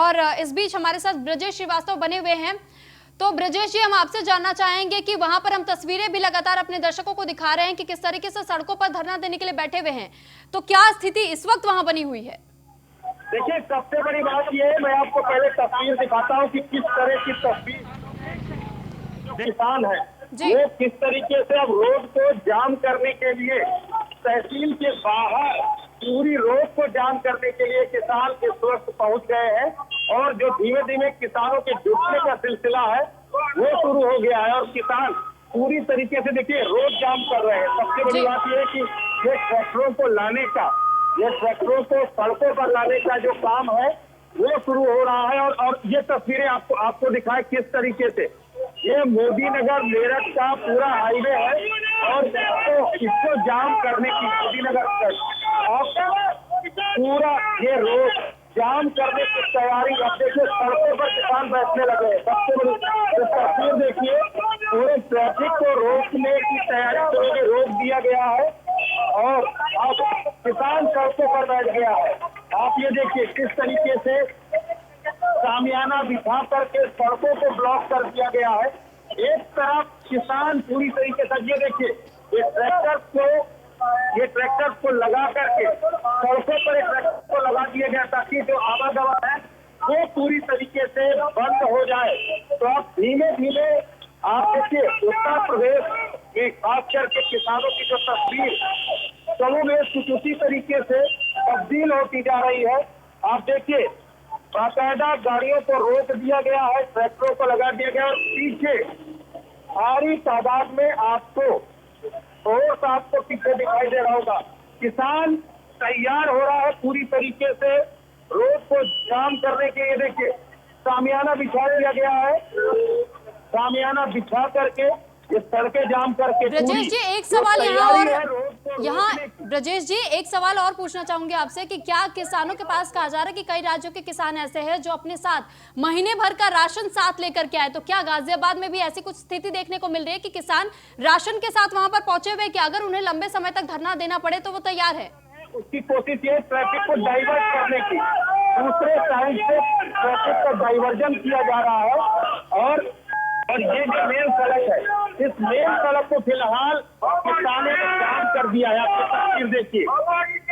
और इस बीच हमारे साथ ब्रजेश श्रीवास्तव बने हुए हैं। तो ब्रजेश जी, हम आपसे जानना चाहेंगे कि वहां पर हम तस्वीरें भी लगातार अपने दर्शकों को दिखा रहे हैं कि किस तरीके से सड़कों पर धरना देने के लिए बैठे हुए हैं, तो क्या स्थिति इस वक्त वहां बनी हुई है? देखिए, सबसे बड़ी बात यह है, मैं आपको पहले तस्वीर दिखाता हूं कि किस तरह की तस्वीर जो किसान है वो किस तरीके से अब रोड को जाम करने के लिए तहसील के बाहर पूरी रोड को जाम करने के लिए किसान इस वक्त पहुंच गए हैं। और जो धीमे धीमे किसानों के जुटने का सिलसिला है वो शुरू हो गया है और किसान पूरी तरीके से देखिए रोड जाम कर रहे हैं। सबसे बड़ी बात यह है कि ये ट्रैक्टरों को लाने का, ये ट्रैक्टरों को सड़कों पर लाने का जो काम है वो शुरू हो रहा है। और ये तस्वीरें आपको दिखाए किस तरीके से ये मोदी नगर मेरठ का पूरा हाईवे है और इसको जाम करने की मोदी नगर पूरा ये रोड जाम करने की तैयारी। अब देखिए सड़कों पर किसान बैठने लगे हैं। सबसे बड़ी तस्वीर देखिए, पूरे ट्रैफिक को रोकने की तैयारी को रोक दिया गया है और अब किसान सड़कों पर बैठ गया है। आप ये देखिए किस तरीके से शामियाना बिछा करके सड़कों को ब्लॉक कर दिया गया है। एक तरफ किसान पूरी तरीके से, ये देखिए ये ट्रैक्टर को लगा करके सड़कों पर एक ट्रैक्टर को लगा दिया गया ताकि जो आवागमन है वो पूरी तरीके से बंद हो जाए। तो आप धीमे धीमे आप देखिए उत्तर प्रदेश में खास करके किसानों की जो तस्वीर समूह में कुछ उसी तरीके से तब्दील होती जा रही है। आप देखिए बाकायदा गाड़ियों को रोक दिया गया है, ट्रैक्टरों को लगा दिया गया और पीछे भारी तादाद में आपको पीछे दिखाई दे रहा होगा। किसान तैयार हो रहा है पूरी तरीके से रोड को जाम करने के लिए। देखिए शामियाना बिछा दिया गया है, शामियाना बिछा करके ये सड़कें जाम करके। ब्रजेश जी, एक सवाल यहाँ ब्रजेश जी एक सवाल और पूछना चाहूंगी आपसे कि क्या किसानों के पास कहा जा रहा है कि कई राज्यों के किसान ऐसे हैं जो अपने साथ महीने भर का राशन साथ लेकर के आए, तो क्या गाजियाबाद में भी ऐसी कुछ स्थिति देखने को मिल रही है कि किसान राशन के साथ वहां पर पहुंचे हुए कि अगर उन्हें लंबे समय तक धरना देना पड़े तो वो तैयार है? उसकी कोशिश ये ट्रैफिक को डाइवर्ट करने की, दूसरे साइड से ट्रैफिक का डाइवर्जन किया जा रहा है। और ये जो मेन सड़क है, इस मेन सड़क को फिलहाल किसानों ने जाम कर दिया है। आपको तस्वीर देखिए,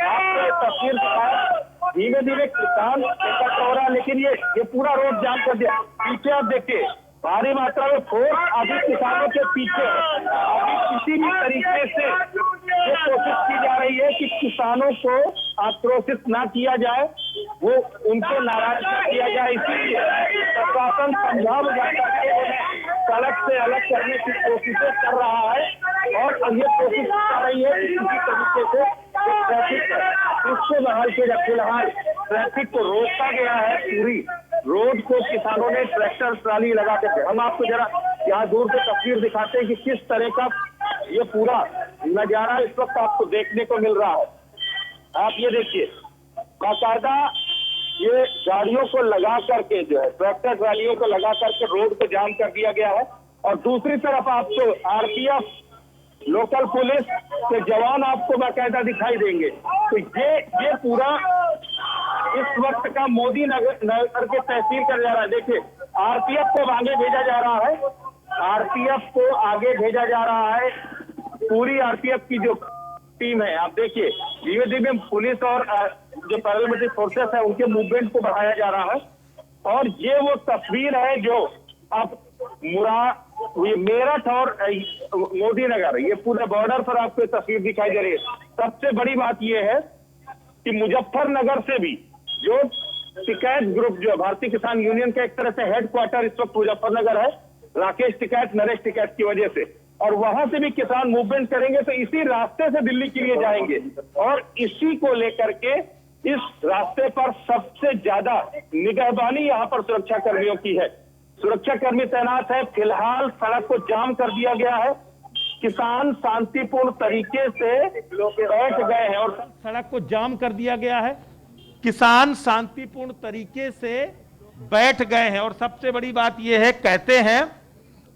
आपको तस्वीर दिखाया, धीमे धीमे किसान एकत्र हो रहा है लेकिन ये पूरा रोड जाम कर दिया। पीछे आप देखिए भारी मात्रा में फोर्स अभी किसानों के पीछे है। अभी किसी भी तरीके से ये कोशिश की जा रही है कि किसानों को आक्रोशित ना किया जाए, वो उनको नाराज किया जाए। इसीलिए प्रशासन समझा बुझा करके सड़क से अलग करने की कोशिशें कर रहा है और ये कोशिश कर रही है कि किसी तरीके से ट्रैफिक उसको बहाल किया। फिलहाल ट्रैफिक को रोका गया है, पूरी रोड को किसानों ने ट्रैक्टर ट्राली लगा के। हम आपको जरा यहाँ दूर से तस्वीर दिखाते हैं कि किस तरह का ये पूरा नजारा इस वक्त आपको देखने को मिल रहा है। आप ये देखिए बाकायदा ये गाड़ियों को लगा करके जो है ट्रैक्टर ट्रालियों को लगा करके रोड को जाम कर दिया गया है और दूसरी तरफ आपको आरपीएफ, लोकल पुलिस के जवान आपको बाकायदा दिखाई देंगे। तो ये पूरा इस वक्त का मोदी नगर के तहसील कर जा रहा है। देखिए आरपीएफ को आगे भेजा जा रहा है, आरपीएफ को आगे भेजा जा रहा है, पूरी आरपीएफ की जो टीम है। आप देखिए धीमे धीमे पुलिस और जो पैरामिलिट्री फोर्सेस है उनके मूवमेंट को बढ़ाया जा रहा है। और ये वो तस्वीर है जो अब मेरठ और मोदी नगर, ये पूरे बॉर्डर पर आपको तस्वीर दिखाई दे रही है। सबसे बड़ी बात यह है कि मुजफ्फरनगर से भी जो टिकैत ग्रुप जो भारतीय किसान यूनियन का एक तरह से हेडक्वार्टर इस वक्त मुजफ्फरनगर है, राकेश टिकैत, नरेश टिकैत की वजह से, और वहां से भी किसान मूवमेंट करेंगे तो इसी रास्ते से दिल्ली के लिए जाएंगे। और इसी को लेकर के इस रास्ते पर सबसे ज्यादा निगहबानी यहाँ पर सुरक्षा कर्मियों की है, सुरक्षा कर्मी तैनात है। फिलहाल सड़क को जाम कर दिया गया है, किसान शांतिपूर्ण तरीके से बैठ गए हैं और सड़क को जाम कर दिया गया है, किसान शांतिपूर्ण तरीके से बैठ गए हैं। और सबसे बड़ी बात यह है, कहते हैं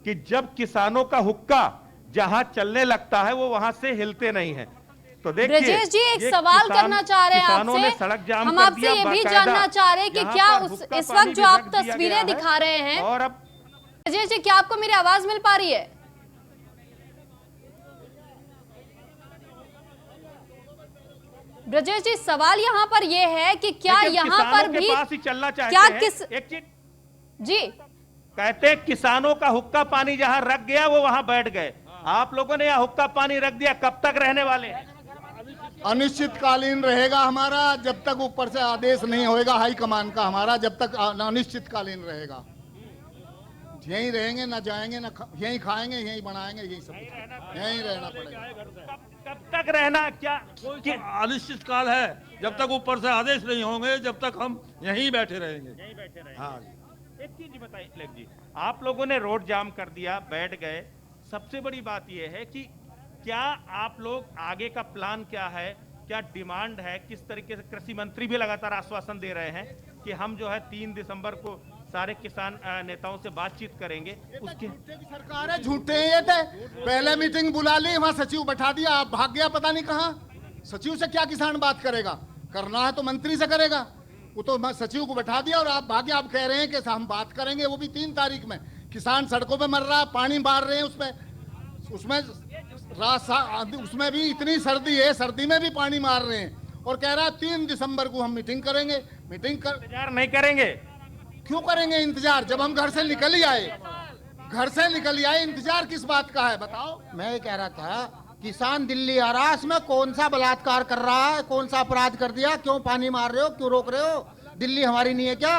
कि जब किसानों का हुक्का जहां चलने लगता है वो वहां से हिलते नहीं है। तो देखिए ब्रजेश जी एक ये सवाल करना चाह रहे हैं किसानों ने आपसे। सड़क जाम हम कर आपसे दिया ये भी बाकायदा। जानना चाह रहे हैं कि यहाँ क्या पर इस हुक्का वक्त पानी जो भी आप रख दिया तस्वीरें गया है। दिखा रहे हैं, और अब ब्रजेश जी क्या आपको मेरी आवाज मिल पा रही है? ब्रजेश जी सवाल यहाँ पर यह है कि क्या लेकिन यहाँ किसानों पर के भी पास ही चलना चाहते क्या हैं। किस एक चीज जी कहते हैं किसानों का हुक्का पानी जहां रख गया वो वहां बैठ गए। आप लोगों ने यहाँ हुक्का पानी रख दिया, कब तक रहने वाले हैं? अनिश्चितकालीन रहेगा हमारा, जब तक ऊपर से आदेश नहीं होएगा हाईकमान का हमारा, जब तक अनिश्चितकालीन रहेगा। यहीं रहेंगे, ना जाएंगे, ना यहीं खाएंगे, यहीं बनाएंगे, यहीं सब यहीं रहना पड़ेगा। कब तक रहना? क्या कोई अनिश्चित काल है, जब तक ऊपर से आदेश नहीं होंगे, जब तक हम यहीं बैठे रहेंगे। यहीं बैठे रहेंगे। हाँ, एक चीज बताइए तिलक जी, आप लोगों ने रोड जाम कर दिया, बैठ गए। सबसे बड़ी बात यह है कि क्या आप लोग आगे का प्लान क्या है, क्या डिमांड है, किस तरीके से? कृषि मंत्री भी लगातार आश्वासन दे रहे हैं कि हम जो है 3 दिसंबर को सारे किसान नेताओं से बातचीत करेंगे। उसके सरकार है, झूठे हैं ये थे। पहले मीटिंग बुला ली, वहां सचिव बैठा दिया, आप भाग गया पता नहीं कहां। सचिव से क्या किसान बात करेगा? करना है तो मंत्री से करेगा। वो तो सचिव को बैठा दिया और आप भागे। आप कह रहे हैं कि हम बात करेंगे, वो भी 3 तारीख में। किसान सड़कों पे मर रहा है, पानी मार रहे हैं उसमें उसमें भी इतनी सर्दी है, सर्दी में भी पानी मार रहे हैं और कह रहा है 3 दिसंबर को हम मीटिंग करेंगे। इंतजार नहीं करेंगे? क्यों करेंगे इंतजार, जब हम घर से निकल ही आए? घर से निकल ही आए, इंतजार किस बात का है बताओ? मैं ये कह रहा था, किसान दिल्ली आ रहा है, इसमें कौन सा बलात्कार कर रहा है, कौन सा अपराध कर दिया, क्यों पानी मार रहे हो, क्यों रोक रहे हो? दिल्ली हमारी नहीं है क्या?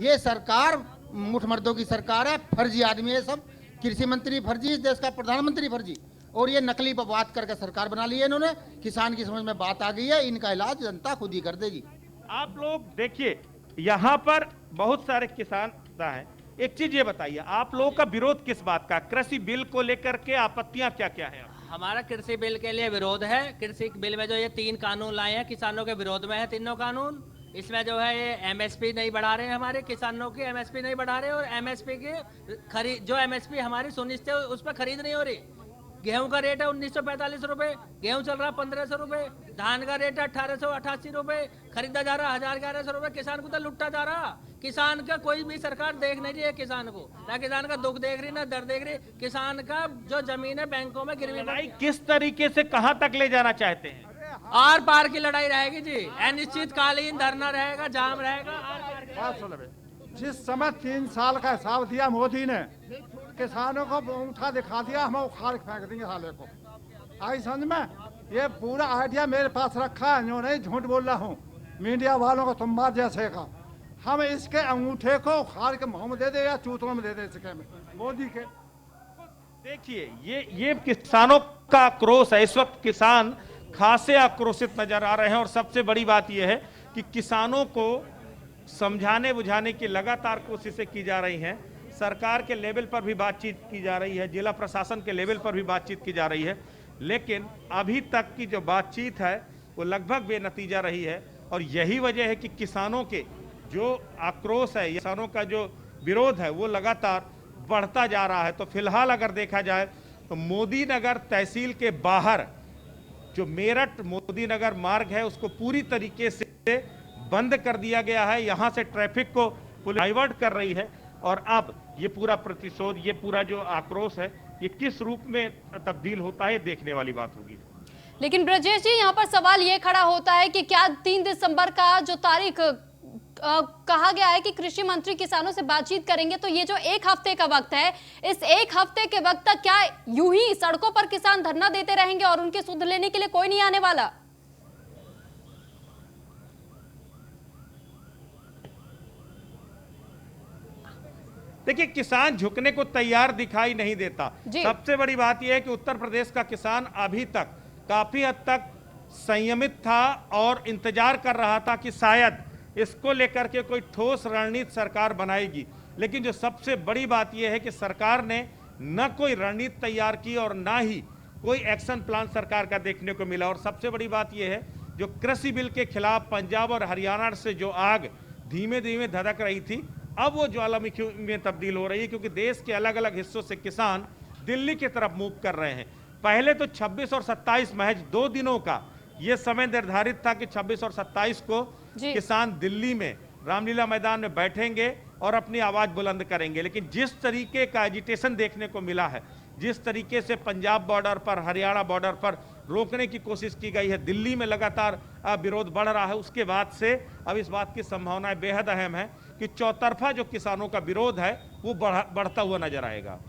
ये सरकार मुठमर्दों की सरकार है, फर्जी आदमी है सब। कृषि मंत्री फर्जी, इस देश का प्रधानमंत्री फर्जी, और ये नकली पर बात करके सरकार बना ली है इन्होंने। किसान की समझ में बात आ गई है, इनका इलाज जनता खुद ही कर देगी। आप लोग देखिए यहाँ पर बहुत सारे किसान हैं। एक चीज ये बताइए, आप लोगों का विरोध किस बात का? कृषि बिल को लेकर के आपत्तियां क्या क्या है? हमारा कृषि बिल के लिए विरोध है। कृषि बिल में जो ये 3 कानून लाए हैं, किसानों के विरोध में है तीनों कानून। इसमें जो है ये एमएसपी नहीं बढ़ा रहे हैं, हमारे किसानों की एमएसपी नहीं बढ़ा रहे, और एमएसपी की खरीद, जो एमएसपी हमारी सुनिश्चित है उस पर खरीद नहीं हो रही। गेहूं का रेट है 1945 रुपए, गेहूं चल रहा 1500 रुपए, धान का रेट है 1888 रुपए, खरीदा जा रहा 1011 रुपए। किसान को तो लुट्टा जा रहा। किसान का कोई भी सरकार देख नहीं रही है, किसान को ना, किसान का दुख देख रही, ना दर्द देख रही। किसान का जो जमीन है बैंकों में गिरवी लड़ाई किस तरीके से कहां तक ले जाना चाहते हैं? आर पार की लड़ाई रहेगी जी, अनिश्चितकालीन धरना रहेगा, जाम रहेगा, आर पार की। जिस समय 3 साल का हिसाब दिया मोदी ने, किसानों को उठा दिखा दिया, हम उखाड़ फेंक देंगे साले को। आई समझ में? ये पूरा आइडिया मेरे पास रखा है, जो नहीं झूठ बोल रहा हूँ मीडिया वालों को, तुम्हारे जैसे का। हम इसके अंगूठे को उखाड़ के मुंह में दे दे या चूतों में दे दे इसके में, मोदी के। देखिए ये किसानों का आक्रोश है। इस वक्त किसान खासे आक्रोशित नजर आ रहे हैं, और सबसे बड़ी बात यह है कि किसानों को समझाने बुझाने की लगातार कोशिशें की जा रही हैं। सरकार के लेवल पर भी बातचीत की जा रही है, जिला प्रशासन के लेवल पर भी बातचीत की जा रही है, लेकिन अभी तक की जो बातचीत है वो लगभग बेनतीजा रही है। और यही वजह है कि किसानों के जो आक्रोश है, किसानों का जो विरोध है, वो लगातार बढ़ता जा रहा है। तो फिलहाल अगर देखा जाए तो मोदी नगर तहसील के बाहर जो मेरठ मोदी नगर मार्ग है उसको पूरी तरीके से बंद कर दिया गया है। यहाँ से ट्रैफिक को पुलिस डाइवर्ट कर रही है, और अब ये पूरा प्रतिशोध, ये पूरा जो आक्रोश है, ये किस रूप में तब्दील होता है, देखने वाली बात होगी। लेकिन ब्रजेश जी यहाँ पर सवाल ये खड़ा होता है कि क्या 3 दिसंबर का जो तारीख कहा गया है कि कृषि मंत्री किसानों से बातचीत करेंगे, तो ये जो 1 हफ्ते का वक्त है, इस 1 हफ्ते के वक्त तक क्या यूं ही सड़कों पर किसान धरना देते रहेंगे और उनकी सुध लेने के लिए कोई नहीं आने वाला? देखिए किसान झुकने को तैयार दिखाई नहीं देता। सबसे बड़ी बात यह है कि उत्तर प्रदेश का किसान अभी तक काफी हद तक संयमित था और इंतजार कर रहा था कि शायद इसको लेकर के कोई ठोस रणनीति सरकार बनाएगी। लेकिन जो सबसे बड़ी बात यह है कि सरकार ने न कोई रणनीति तैयार की और ना ही कोई एक्शन प्लान सरकार का देखने को मिला। और सबसे बड़ी बात यह है, जो कृषि बिल के खिलाफ पंजाब और हरियाणा से जो आग धीमे धीमे धधक रही थी, अब वो ज्वालामुखी में तब्दील हो रही है, क्योंकि देश के अलग अलग हिस्सों से किसान दिल्ली की तरफ मूव कर रहे हैं। पहले तो 26 और 27 महज 2 दिनों का ये समय निर्धारित था कि 26 और 27 को जी। किसान दिल्ली में रामलीला मैदान में बैठेंगे और अपनी आवाज बुलंद करेंगे, लेकिन जिस तरीके का एजिटेशन देखने को मिला है, जिस तरीके से पंजाब बॉर्डर पर, हरियाणा बॉर्डर पर रोकने की कोशिश की गई है, दिल्ली में लगातार विरोध बढ़ रहा है, उसके बाद से अब इस बात की संभावनाएं बेहद अहम है कि चौतरफा जो किसानों का विरोध है वो बढ़ता हुआ नजर आएगा।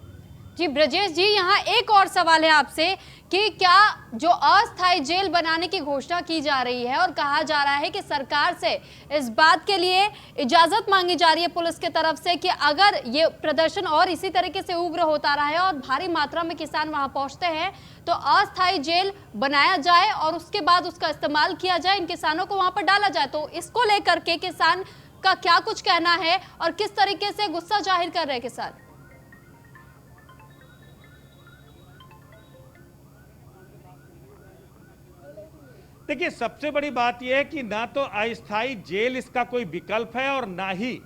जी ब्रजेश जी, यहाँ एक और सवाल है आपसे कि क्या जो अस्थायी जेल बनाने की घोषणा की जा रही है और कहा जा रहा है कि सरकार से इस बात के लिए इजाजत मांगी जा रही है पुलिस की तरफ से कि अगर ये प्रदर्शन और इसी तरीके से उग्र होता रहा है और भारी मात्रा में किसान वहां पहुंचते हैं तो अस्थायी जेल बनाया जाए और उसके बाद उसका इस्तेमाल किया जाए, इन किसानों को वहां पर डाला जाए, तो इसको लेकर के किसान का क्या कुछ कहना है और किस तरीके से गुस्सा जाहिर कर रहे हैं किसान? देखिए, सबसे बड़ी बात यह है कि ना तो अस्थायी जेल इसका कोई विकल्प है और ना ही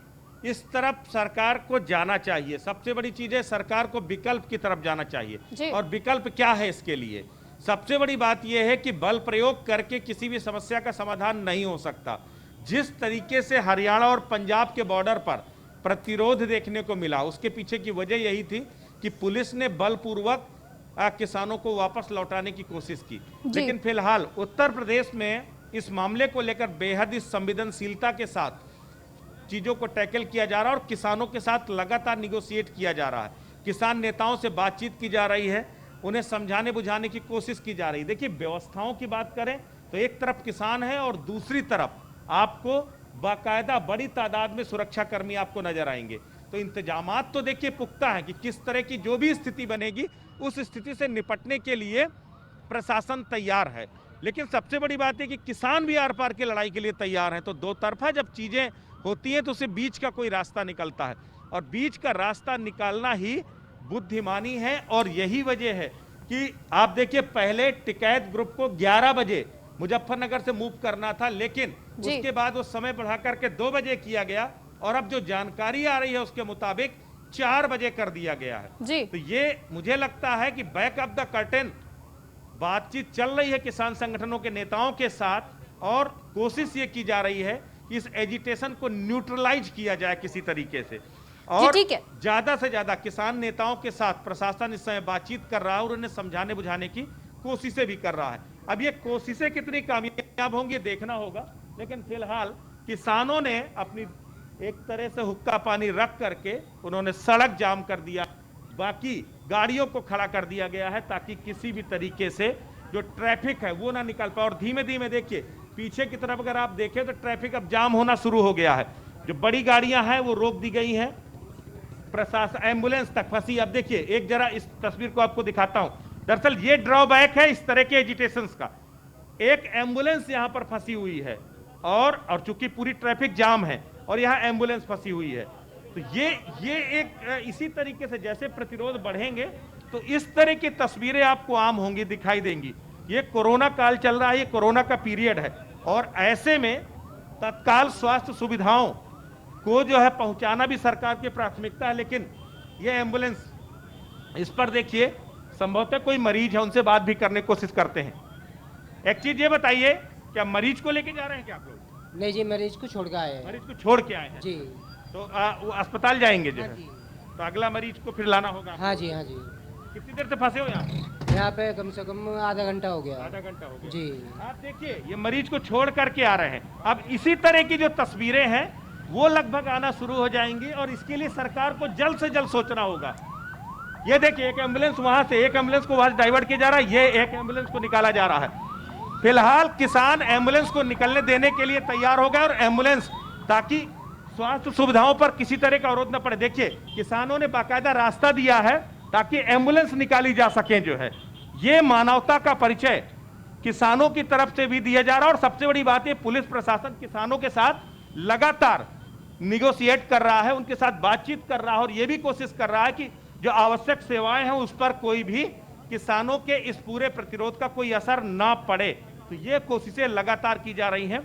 इस तरफ सरकार को जाना चाहिए। सबसे बड़ी चीज है सरकार को विकल्प की तरफ जाना चाहिए। और विकल्प क्या है इसके लिए? सबसे बड़ी बात यह है कि बल प्रयोग करके किसी भी समस्या का समाधान नहीं हो सकता। जिस तरीके से हरियाणा और पंजाब के बॉर्डर पर प्रतिरोध देखने को मिला, उसके पीछे की वजह यही थी कि पुलिस ने बलपूर्वक किसानों को वापस लौटाने की कोशिश की। लेकिन फिलहाल उत्तर प्रदेश में इस मामले को लेकर बेहद ही संवेदनशीलता के साथ चीजों को टैकल किया जा रहा है और किसानों के साथ लगातार निगोशिएट किया जा रहा है। किसान नेताओं से बातचीत की जा रही है, उन्हें समझाने बुझाने की कोशिश की जा रही है। देखिए, व्यवस्थाओं की बात करें तो एक तरफ किसान है और दूसरी तरफ आपको बाकायदा बड़ी तादाद में सुरक्षा कर्मी आपको नजर आएंगे। तो इंतजामात तो देखिए पुख्ता है कि किस तरह की जो भी स्थिति बनेगी उस स्थिति से निपटने के लिए प्रशासन तैयार है। लेकिन सबसे बड़ी बात है कि किसान भी आर पार की लड़ाई के लिए तैयार हैं। तो दो तरफा जब चीजें होती हैं तो उसे बीच का कोई रास्ता निकलता है और बीच का रास्ता निकालना ही बुद्धिमानी है। और यही वजह है कि आप देखिए, पहले टिकैत ग्रुप को 11 बजे मुजफ्फरनगर से मूव करना था, लेकिन उसके बाद वो समय बढ़ा करके 2 बजे किया गया और अब जो जानकारी आ रही है उसके मुताबिक 4 बजे कर दिया गया है जी। तो ये मुझे लगता है कि बैक ऑफ द कर्टेन बातचीत चल रही है किसान संगठनों के नेताओं के साथ और कोशिश ये की जा रही है कि इस एजिटेशन को न्यूट्रलाइज किया जाए किसी तरीके से। और ज्यादा से ज्यादा किसान नेताओं के साथ प्रशासन इस समय बातचीत कर रहा है और उन्हें समझाने बुझाने की कोशिशें भी कर रहा है। अब ये कोशिशें कितनी कामयाब होंगी देखना होगा, लेकिन फिलहाल किसानों ने अपनी एक तरह से हुक्का पानी रख करके उन्होंने सड़क जाम कर दिया, बाकी गाड़ियों को खड़ा कर दिया गया है ताकि किसी भी तरीके से जो ट्रैफिक है वो ना निकल पाए। और धीमे धीमे देखिए पीछे की तरफ अगर आप देखें तो ट्रैफिक अब जाम होना शुरू हो गया है। जो बड़ी गाड़ियां हैं वो रोक दी गई हैं, प्रशासन एम्बुलेंस तक फंसी। अब देखिए, एक जरा इस तस्वीर को आपको दिखाता हूं। दरअसल ये ड्रॉबैक है इस तरह के एजिटेशंस का। एक एम्बुलेंस यहां पर फंसी हुई है और चूंकि पूरी ट्रैफिक जाम है और यहां एम्बुलेंस फंसी हुई है, तो ये एक इसी तरीके से जैसे प्रतिरोध बढ़ेंगे तो इस तरह की तस्वीरें आपको आम होंगी, दिखाई देंगी। ये कोरोना काल चल रहा है, ये कोरोना का पीरियड है और ऐसे में तत्काल स्वास्थ्य सुविधाओं को जो है पहुंचाना भी सरकार की प्राथमिकता है। लेकिन ये एम्बुलेंस, इस पर देखिए संभवतः कोई मरीज है, उनसे बात भी करने की कोशिश करते हैं। एक चीज ये बताइए, क्या मरीज को लेके जा रहे हैं क्या आप लोग? नहीं जी, मरीज को छोड़ के आए हैं। मरीज को छोड़ के आए हैं जी। तो वो अस्पताल जाएंगे जो है, तो अगला मरीज को फिर लाना होगा। हाँ जी, हाँ जी। कितनी देर से फंसे हो यहाँ पे कम से कम आधा घंटा हो गया। आधा घंटा हो गया जी। आप देखिए ये मरीज को छोड़ करके आ रहे हैं। अब इसी तरह की जो तस्वीरें हैं वो लगभग आना शुरू हो जाएंगी और इसके लिए सरकार को जल्द से जल्द सोचना होगा। ये देखिए, एक एम्बुलेंस वहां से, एक एम्बुलेंस को वहां डाइवर्ट किया जा रहा है, ये एक एम्बुलेंस को निकाला जा रहा है। फिलहाल किसान एम्बुलेंस को निकलने देने के लिए तैयार हो गए और एम्बुलेंस, ताकि स्वास्थ्य सुविधाओं पर किसी तरह का अवरोध न पड़े। देखिए, किसानों ने बाकायदा रास्ता दिया है ताकि एम्बुलेंस निकाली जा सके। जो है ये मानवता का परिचय किसानों की तरफ से भी दिया जा रहा है। और सबसे बड़ी बात है, पुलिस प्रशासन किसानों के साथ लगातार निगोशिएट कर रहा है, उनके साथ बातचीत कर रहा है और यह भी कोशिश कर रहा है कि जो आवश्यक सेवाएं हैं उस पर कोई भी किसानों के इस पूरे प्रतिरोध का कोई असर ना पड़े। तो ये कोशिशें लगातार की जा रही हैं।